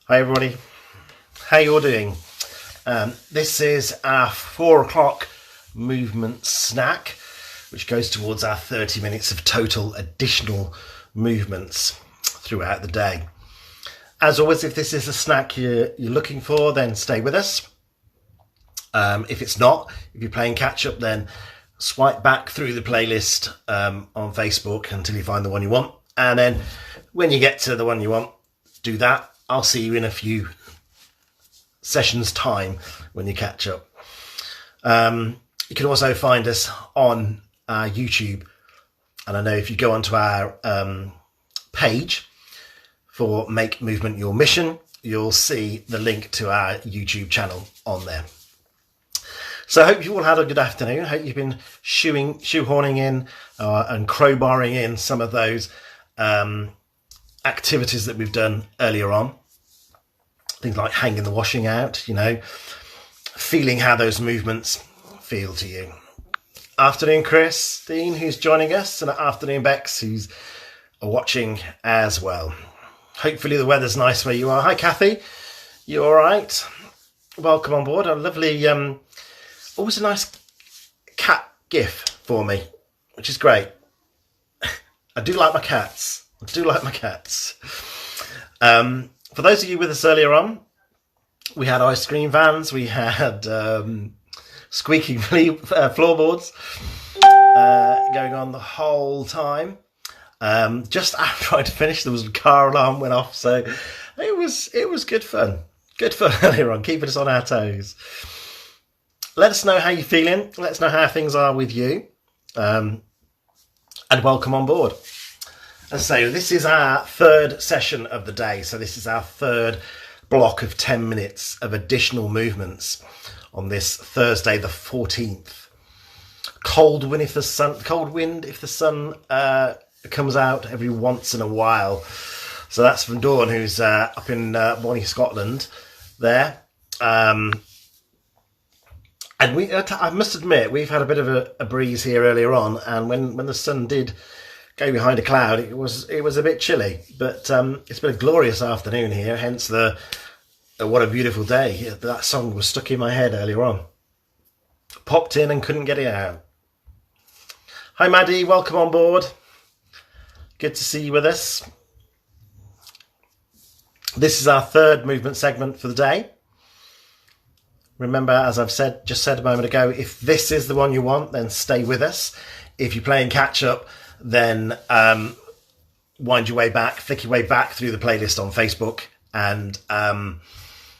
Hi everybody, how you all doing? This is our 4 o'clock movement snack, which goes towards our 30 minutes of total additional movements throughout the day. As always, if this is a snack you're looking for, then stay with us. If it's not, if you're playing catch up, then swipe back through the playlist on Facebook until you find the one you want. And then when you get to the one you want, do that. I'll see you in a few sessions time when you catch up. You can also find us on our YouTube. And I know if you go onto our page for Make Movement Your Mission, you'll see the link to our YouTube channel on there. So I hope you all had a good afternoon. I hope you've been shoehorning in and crowbarring in some of those activities that we've done earlier on. Things like hanging the washing out, feeling how those movements feel to you. Afternoon, Christine, who's joining us, and afternoon, Bex, who's watching as well. Hopefully the weather's nice where you are. Hi, Kathy. You all right? Welcome on board. A lovely, always a nice cat gif for me, which is great. I do like my cats. For those of you with us earlier on, we had ice cream vans, we had squeaking floorboards going on the whole time. Just after I'd finished, there was a car alarm went off, so it was good fun. Good fun earlier on, keeping us on our toes. Let us know how you're feeling. Let us know how things are with you, and welcome on board. And so this is our third session of the day. So this is our third block of 10 minutes of additional movements on this Thursday, the 14th. Cold wind if the sun comes out every once in a while. So that's from Dawn, who's up in Bonnie, Scotland there. And I must admit, we've had a bit of a breeze here earlier on. And when the sun did go behind a cloud, it was a bit chilly, but it's been a glorious afternoon here, hence the what a beautiful day. That song was stuck in my head earlier on. Popped in and couldn't get it out. Hi Maddie, welcome on board. Good to see you with us. This is our third movement segment for the day. Remember, as I've just said a moment ago, if this is the one you want, then stay with us. If you're playing catch up, then wind your way back, flick your way back through the playlist on Facebook and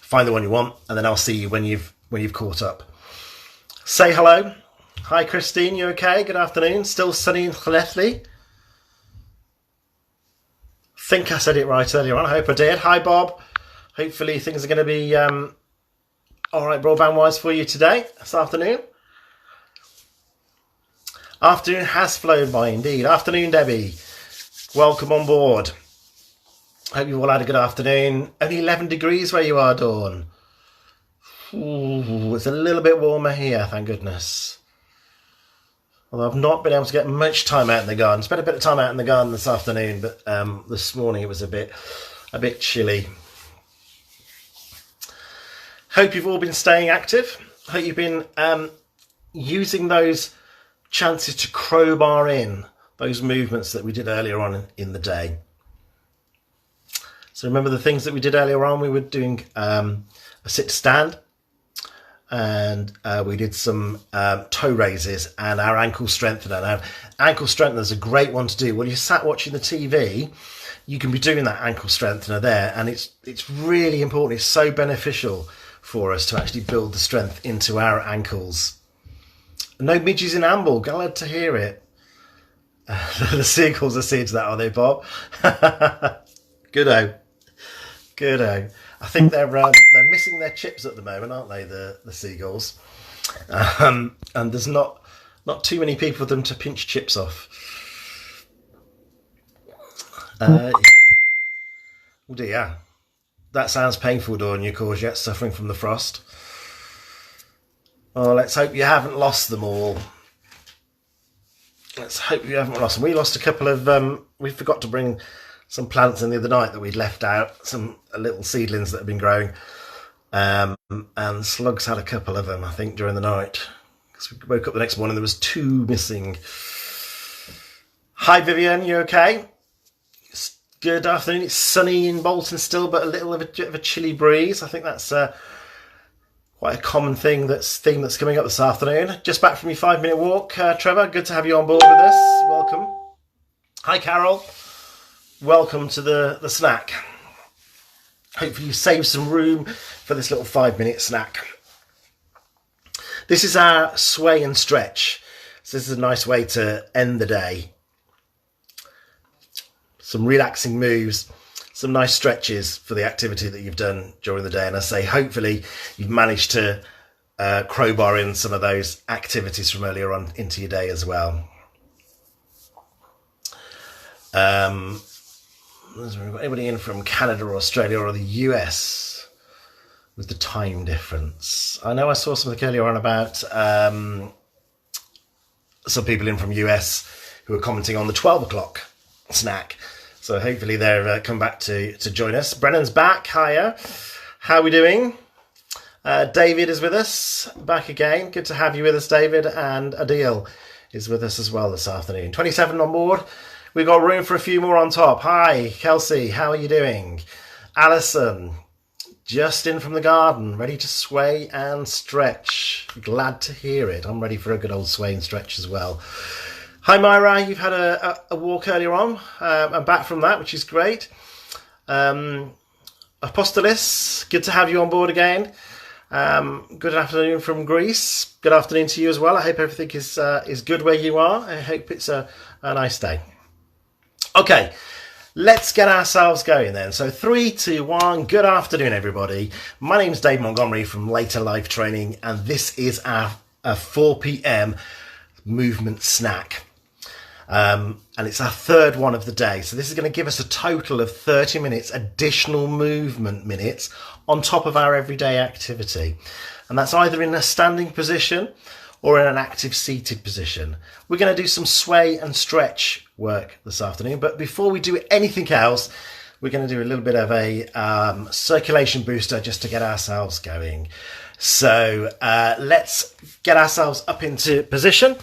find the one you want, and then I'll see you when you've caught up. Say hello. Hi Christine, you okay? Good afternoon. Still sunny in Llanelli. Think I said it right earlier on. I hope I did. Hi Bob. Hopefully things are going to be all right broadband wise for you today, this afternoon. Afternoon has flown by indeed. Afternoon, Debbie. Welcome on board. Hope you've all had a good afternoon. Only 11 degrees where you are, Dawn. Ooh, it's a little bit warmer here, thank goodness. Although I've not been able to get much time out in the garden. Spent a bit of time out in the garden this afternoon, but this morning it was a bit chilly. Hope you've all been staying active. Hope you've been using those chances to crowbar in those movements that we did earlier on in the day. So remember the things that we did earlier on. We were doing a sit stand, and we did some toe raises and our ankle strengthener. Now, ankle strengthener is a great one to do when you're sat watching the TV. You can be doing that ankle strengthener there, and it's really important. It's so beneficial for us to actually build the strength into our ankles. No midges in Amble. Glad to hear it. The seagulls are seeing to that, are they, Bob? Good-o. I think they're missing their chips at the moment, aren't they, the seagulls? And there's not too many people for them to pinch chips off. Oh dear. That sounds painful, Dawn, you cause yet suffering from the frost. Oh, let's hope you haven't lost them all. Let's hope you haven't lost them. We lost a couple of... we forgot to bring some plants in the other night that we'd left out, some little seedlings that had been growing, and slugs had a couple of them, I think, during the night. Because we woke up the next morning, there was 2 missing. Hi Vivian, you okay? Good afternoon. It's sunny in Bolton still, but a little of a chilly breeze. I think that's quite a common theme that's coming up this afternoon. Just back from your 5-minute walk, Trevor. Good to have you on board with us. Welcome. Hi Carol. Welcome to the snack. Hopefully you saved some room for this little 5-minute snack. This is our sway and stretch. So this is a nice way to end the day. Some relaxing moves, some nice stretches for the activity that you've done during the day. And I say, hopefully you've managed to crowbar in some of those activities from earlier on into your day as well. We've got anybody in from Canada or Australia or the US with the time difference? I know I saw something earlier on about some people in from US who are commenting on the 12 o'clock snack. So hopefully they've come back to join us. Brennan's back. Hiya. How are we doing? David is with us. Back again. Good to have you with us, David. And Adil is with us as well this afternoon. 27 on board. We've got room for a few more on top. Hi, Kelsey. How are you doing? Alison. Just in from the garden. Ready to sway and stretch. Glad to hear it. I'm ready for a good old sway and stretch as well. Hi Myra, you've had a walk earlier on. I'm back from that, which is great. Apostolis, good to have you on board again. Good afternoon from Greece. Good afternoon to you as well. I hope everything is good where you are. I hope it's a nice day. Okay, let's get ourselves going then. So 3, 2, 1. Good afternoon, everybody. My name's Dave Montgomery from Later Life Training, and this is our 4 p.m. movement snack. And it's our 3rd one of the day. So this is going to give us a total of 30 minutes additional movement minutes on top of our everyday activity. And that's either in a standing position or in an active seated position. We're going to do some sway and stretch work this afternoon. But before we do anything else, we're going to do a little bit of a circulation booster just to get ourselves going. So let's get ourselves up into position,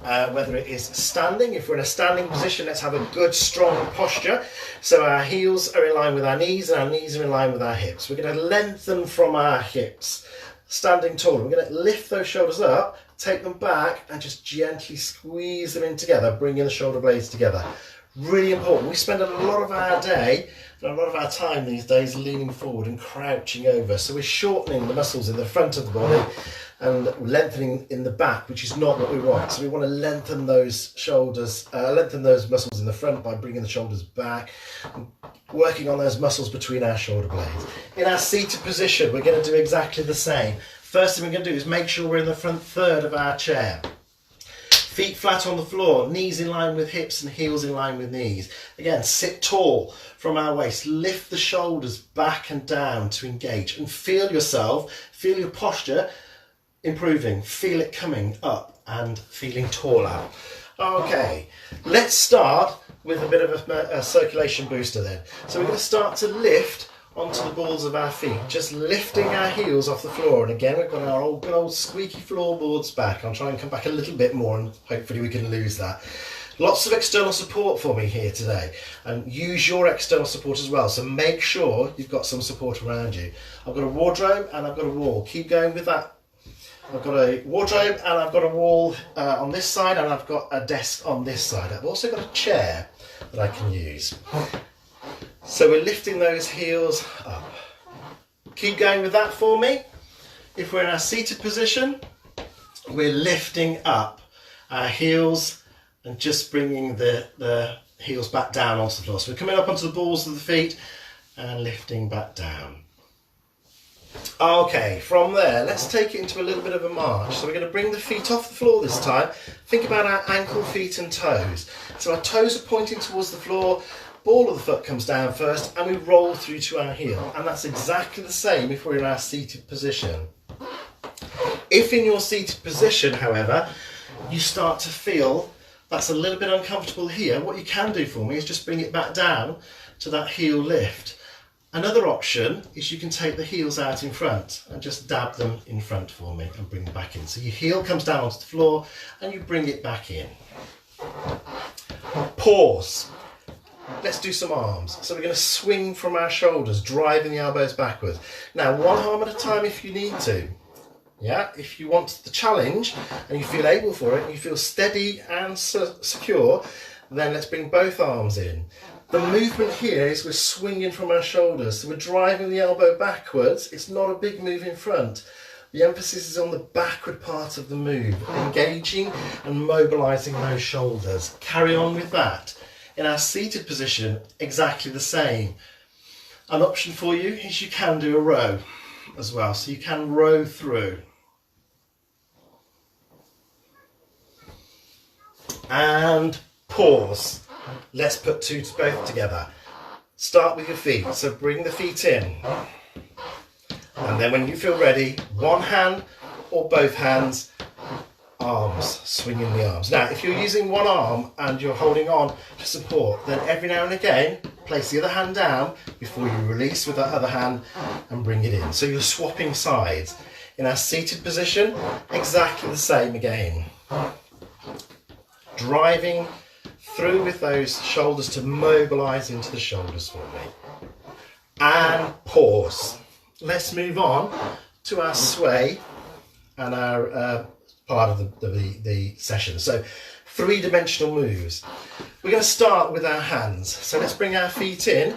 whether it is standing. If we're in a standing position, let's have a good strong posture. So our heels are in line with our knees and our knees are in line with our hips. We're going to lengthen from our hips, standing tall. We're going to lift those shoulders up, take them back and just gently squeeze them in together, bringing the shoulder blades together. Really important. We spend a lot of our day and a lot of our time these days leaning forward and crouching over. So we're shortening the muscles in the front of the body and lengthening in the back, which is not what we want. So we want to lengthen those shoulders, lengthen those muscles in the front by bringing the shoulders back, and working on those muscles between our shoulder blades. In our seated position, we're going to do exactly the same. First thing we're going to do is make sure we're in the front third of our chair. Feet flat on the floor, knees in line with hips and heels in line with knees. Again, sit tall from our waist. Lift the shoulders back and down to engage. And feel yourself, feel your posture improving. Feel it coming up and feeling taller. Okay, let's start with a bit of a circulation booster then. So we're going to start to lift onto the balls of our feet, just lifting our heels off the floor. And again, we've got our good old squeaky floorboards back. I'll try and come back a little bit more and hopefully we can lose that. Lots of external support for me here today, and use your external support as well. So make sure you've got some support around you. I've got a wardrobe and I've got a wall. Keep going with that. I've got a wardrobe and I've got a wall on this side, and I've got a desk on this side. I've also got a chair that I can use. So we're lifting those heels up. Keep going with that for me. If we're in our seated position, we're lifting up our heels and just bringing the heels back down onto the floor. So we're coming up onto the balls of the feet and lifting back down. Okay, from there, let's take it into a little bit of a march. So we're going to bring the feet off the floor this time. Think about our ankle, feet and toes. So our toes are pointing towards the floor. Ball of the foot comes down first and we roll through to our heel. And that's exactly the same if we're in our seated position. If in your seated position, however, you start to feel that's a little bit uncomfortable here, what you can do for me is just bring it back down to that heel lift. Another option is you can take the heels out in front and just dab them in front for me and bring them back in. So your heel comes down onto the floor and you bring it back in. Pause. Let's do some arms. So we're going to swing from our shoulders, driving the elbows backwards. Now, one arm at a time if you need to. Yeah, if you want the challenge and you feel able for it and you feel steady and secure, then let's bring both arms in. The movement here is we're swinging from our shoulders, so we're driving the elbow backwards. It's not a big move in front. The emphasis is on the backward part of the move, engaging and mobilising those shoulders. Carry on with that. In our seated position, exactly the same. An option for you is you can do a row as well, so you can row through. And pause. Let's put both together. Start with your feet, so bring the feet in. And then when you feel ready, one hand or both hands, arms, swinging the arms. Now, if you're using one arm and you're holding on to support, then every now and again, place the other hand down before you release with that other hand and bring it in. So you're swapping sides. In our seated position, exactly the same again. Driving through with those shoulders to mobilise into the shoulders for me. And pause. Let's move on to our sway and our part of the session. So three-dimensional moves. We're going to start with our hands. So let's bring our feet in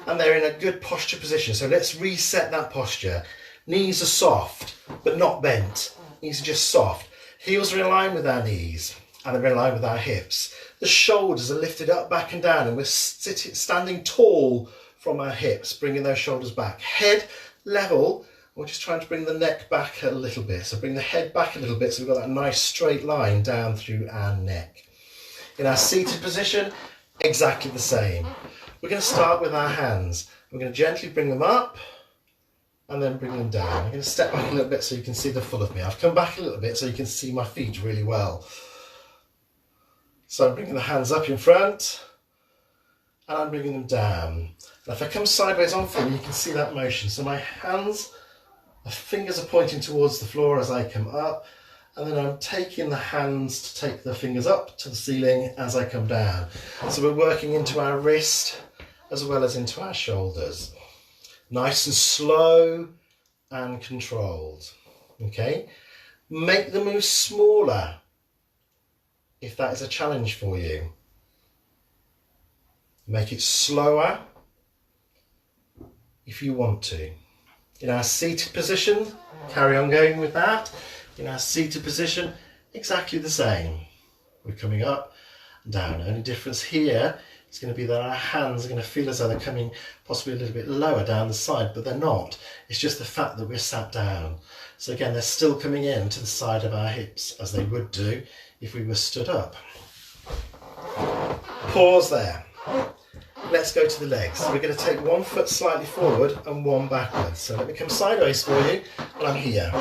and they're in a good posture position. So let's reset that posture. Knees are soft but not bent. Knees are just soft. Heels are in line with our knees and they're in line with our hips. The shoulders are lifted up, back and down, and we're standing tall from our hips, bringing those shoulders back. Head level, we're just trying to bring the neck back a little bit. So bring the head back a little bit so we've got that nice straight line down through our neck. In our seated position, exactly the same. We're going to start with our hands. We're going to gently bring them up and then bring them down. I'm going to step back a little bit so you can see the full of me. I've come back a little bit so you can see my feet really well. So I'm bringing the hands up in front and I'm bringing them down. And if I come sideways on for you, you can see that motion. So my hands, my fingers are pointing towards the floor as I come up, and then I'm taking the hands to take the fingers up to the ceiling as I come down. So we're working into our wrist as well as into our shoulders. Nice and slow and controlled. Okay? Make the move smaller if that is a challenge for you. Make it slower if you want to. In our seated position, carry on going with that. In our seated position, exactly the same. We're coming up and down. The only difference here is going to be that our hands are going to feel as though they're coming possibly a little bit lower down the side, but they're not. It's just the fact that we're sat down. So again, they're still coming in to the side of our hips as they would do if we were stood up. Pause there. Let's go to the legs. We're going to take one foot slightly forward and one backwards. So let me come sideways for you, and I'm here.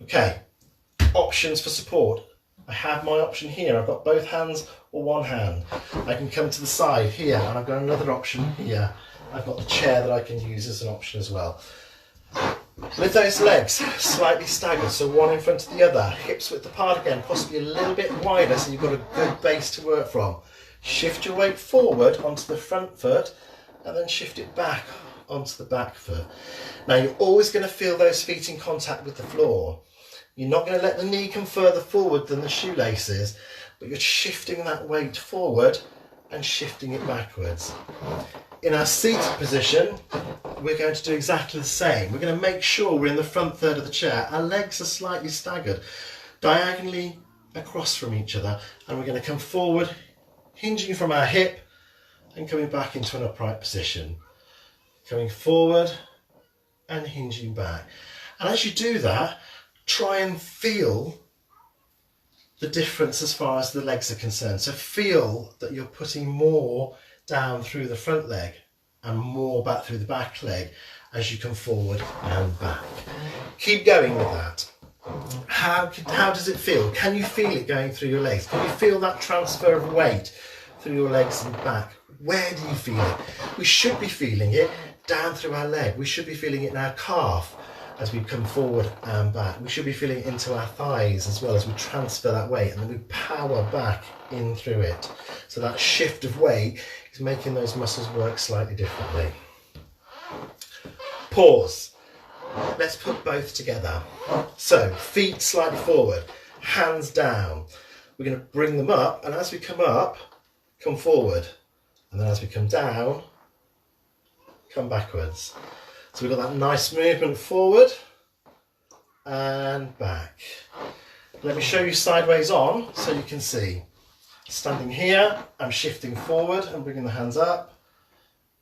Okay, options for support. I have my option here. I've got both hands or one hand. I can come to the side here, and I've got another option here. I've got the chair that I can use as an option as well. With those legs slightly staggered, so one in front of the other, hips width apart again, possibly a little bit wider so you've got a good base to work from. Shift your weight forward onto the front foot and then shift it back onto the back foot. Now you're always going to feel those feet in contact with the floor. You're not going to let the knee come further forward than the shoelaces, but you're shifting that weight forward and shifting it backwards. In our seated position, we're going to do exactly the same. We're going to make sure we're in the front third of the chair. Our legs are slightly staggered, diagonally across from each other, and we're going to come forward, hinging from our hip and coming back into an upright position. Coming forward and hinging back. And as you do that, try and feel the difference as far as the legs are concerned. So feel that you're putting more down through the front leg and more back through the back leg as you come forward and back. Keep going with that. How does it feel? Can you feel it going through your legs? Can you feel that transfer of weight through your legs and back? Where do you feel it? We should be feeling it down through our leg. We should be feeling it in our calf as we come forward and back. We should be feeling it into our thighs as well as we transfer that weight, and then we power back in through it. So that shift of weight is making those muscles work slightly differently. Pause. Let's put both together. So feet slightly forward, hands down. We're going to bring them up, and as we come up, come forward. And then as we come down, come backwards. So we've got that nice movement forward and back. Let me show you sideways on so you can see. Standing here, I'm shifting forward and bringing the hands up.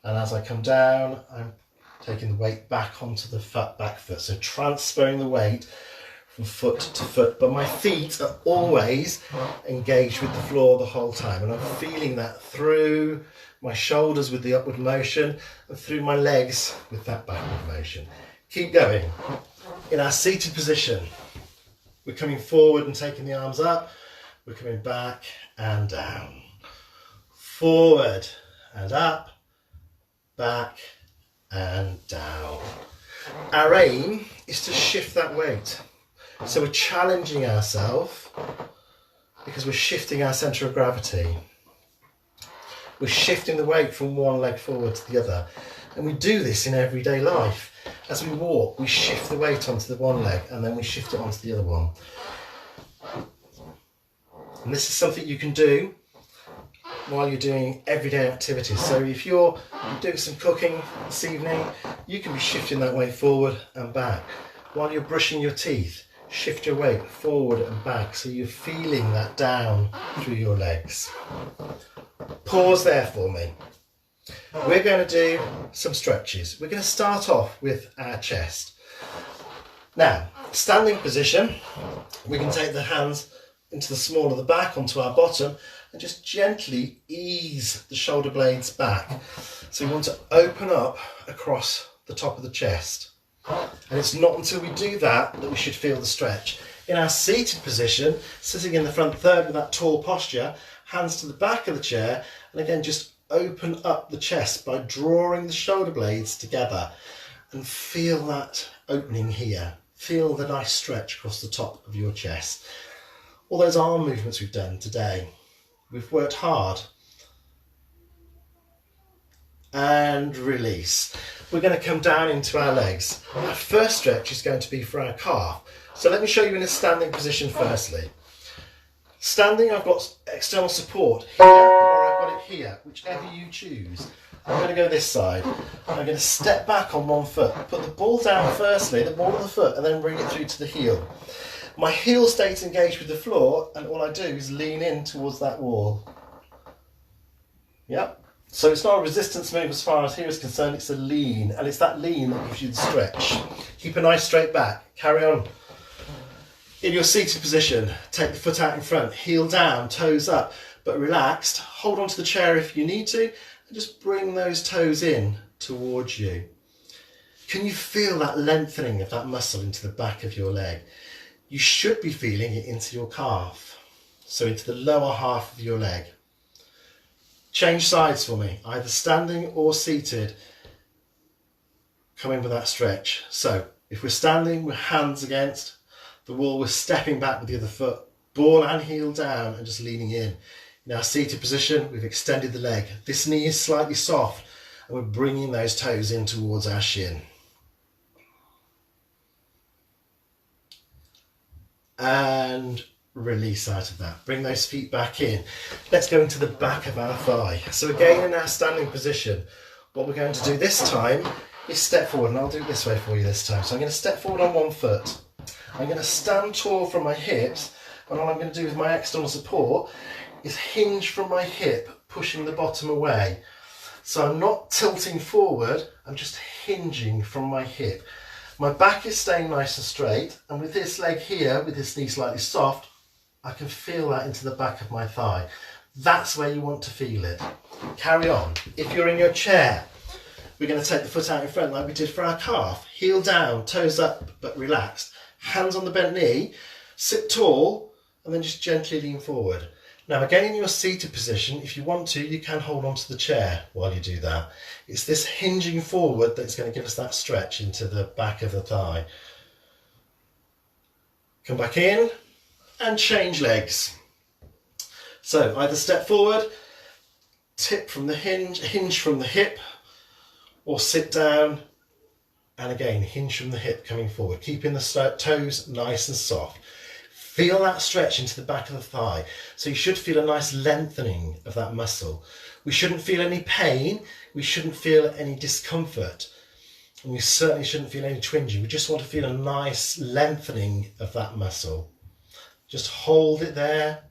And as I come down, I'm taking the weight back onto the back foot. So transferring the weight from foot to foot. But my feet are always engaged with the floor the whole time. And I'm feeling that through my shoulders with the upward motion and through my legs with that backward motion. Keep going. In our seated position, we're coming forward and taking the arms up. We're coming back and down. Forward and up, back and down. Our aim is to shift that weight. So we're challenging ourselves because we're shifting our centre of gravity. We're shifting the weight from one leg forward to the other. And we do this in everyday life. As we walk, we shift the weight onto the one leg and then we shift it onto the other one. And this is something you can do while you're doing everyday activities. So if you're doing some cooking this evening, you can be shifting that weight forward and back. While you're brushing your teeth, shift your weight forward and back so you're feeling that down through your legs. Pause there for me. We're going to do some stretches. We're going to start off with our chest. Now, standing position, we can take the hands into the small of the back onto our bottom and just gently ease the shoulder blades back. So we want to open up across the top of the chest. And it's not until we do that that we should feel the stretch. In our seated position, sitting in the front third with that tall posture, hands to the back of the chair, and again just open up the chest by drawing the shoulder blades together and feel that opening here. Feel the nice stretch across the top of your chest. All those arm movements we've done today, we've worked hard. And release. We're going to come down into our legs. Our first stretch is going to be for our calf. So let me show you in a standing position firstly. Standing, I've got external support here, or I've got it here, whichever you choose. I'm going to go this side. I'm going to step back on one foot, put the ball down firstly, the ball of the foot, and then bring it through to the heel. My heel stays engaged with the floor, and all I do is lean in towards that wall. Yep. So it's not a resistance move as far as here is concerned, it's a lean, and it's that lean that gives you the stretch. Keep a nice straight back, carry on. In your seated position, take the foot out in front, heel down, toes up, but relaxed. Hold onto the chair if you need to, and just bring those toes in towards you. Can you feel that lengthening of that muscle into the back of your leg? You should be feeling it into your calf, so into the lower half of your leg. Change sides for me, either standing or seated. Come in with that stretch. So if we're standing with hands against the wall, we're stepping back with the other foot, ball and heel down and just leaning in. In our seated position, we've extended the leg. This knee is slightly soft and we're bringing those toes in towards our shin. And release out of that. Bring those feet back in. Let's go into the back of our thigh. So again, in our standing position, what we're going to do this time is step forward, and I'll do it this way for you this time. So I'm going to step forward on one foot. I'm going to stand tall from my hips, and all I'm going to do with my external support is hinge from my hip, pushing the bottom away. So I'm not tilting forward, I'm just hinging from my hip. My back is staying nice and straight, and with this leg here, with this knee slightly soft, I can feel that into the back of my thigh. That's where you want to feel it. Carry on. If you're in your chair, we're going to take the foot out in front like we did for our calf. Heel down, toes up, but relaxed. Hands on the bent knee, sit tall, and then just gently lean forward. Now again, in your seated position, if you want to, you can hold onto the chair while you do that. It's this hinging forward that's going to give us that stretch into the back of the thigh. Come back in and change legs. So either step forward, tip from the hinge from the hip, or sit down and again hinge from the hip coming forward, keeping the toes nice and soft. Feel that stretch into the back of the thigh. So you should feel a nice lengthening of that muscle. We shouldn't feel any pain, we shouldn't feel any discomfort, and we certainly shouldn't feel any twinging. We just want to feel a nice lengthening of that muscle. Just hold it there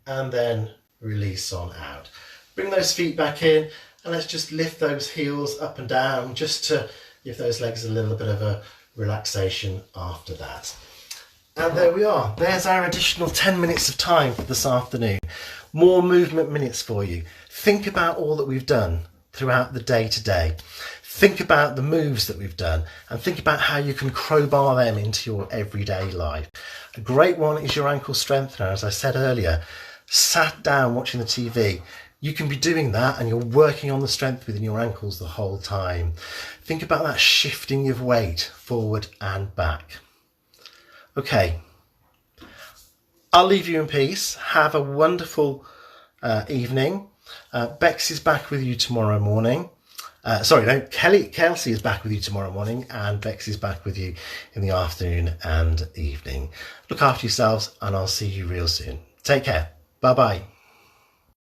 and then release on out. Bring those feet back in and let's just lift those heels up and down just to give those legs a little bit of a relaxation after that. And there we are. There's our additional 10 minutes of time for this afternoon. More movement minutes for you. Think about all that we've done throughout the day today. Think about the moves that we've done and think about how you can crowbar them into your everyday life. A great one is your ankle strengthener. As I said earlier, sat down watching the TV. You can be doing that and you're working on the strength within your ankles the whole time. Think about that shifting of weight forward and back. Okay, I'll leave you in peace. Have a wonderful evening. Bex is back with you tomorrow morning. Kelsey is back with you tomorrow morning, and Bex is back with you in the afternoon and evening. Look after yourselves, and I'll see you real soon. Take care. Bye-bye.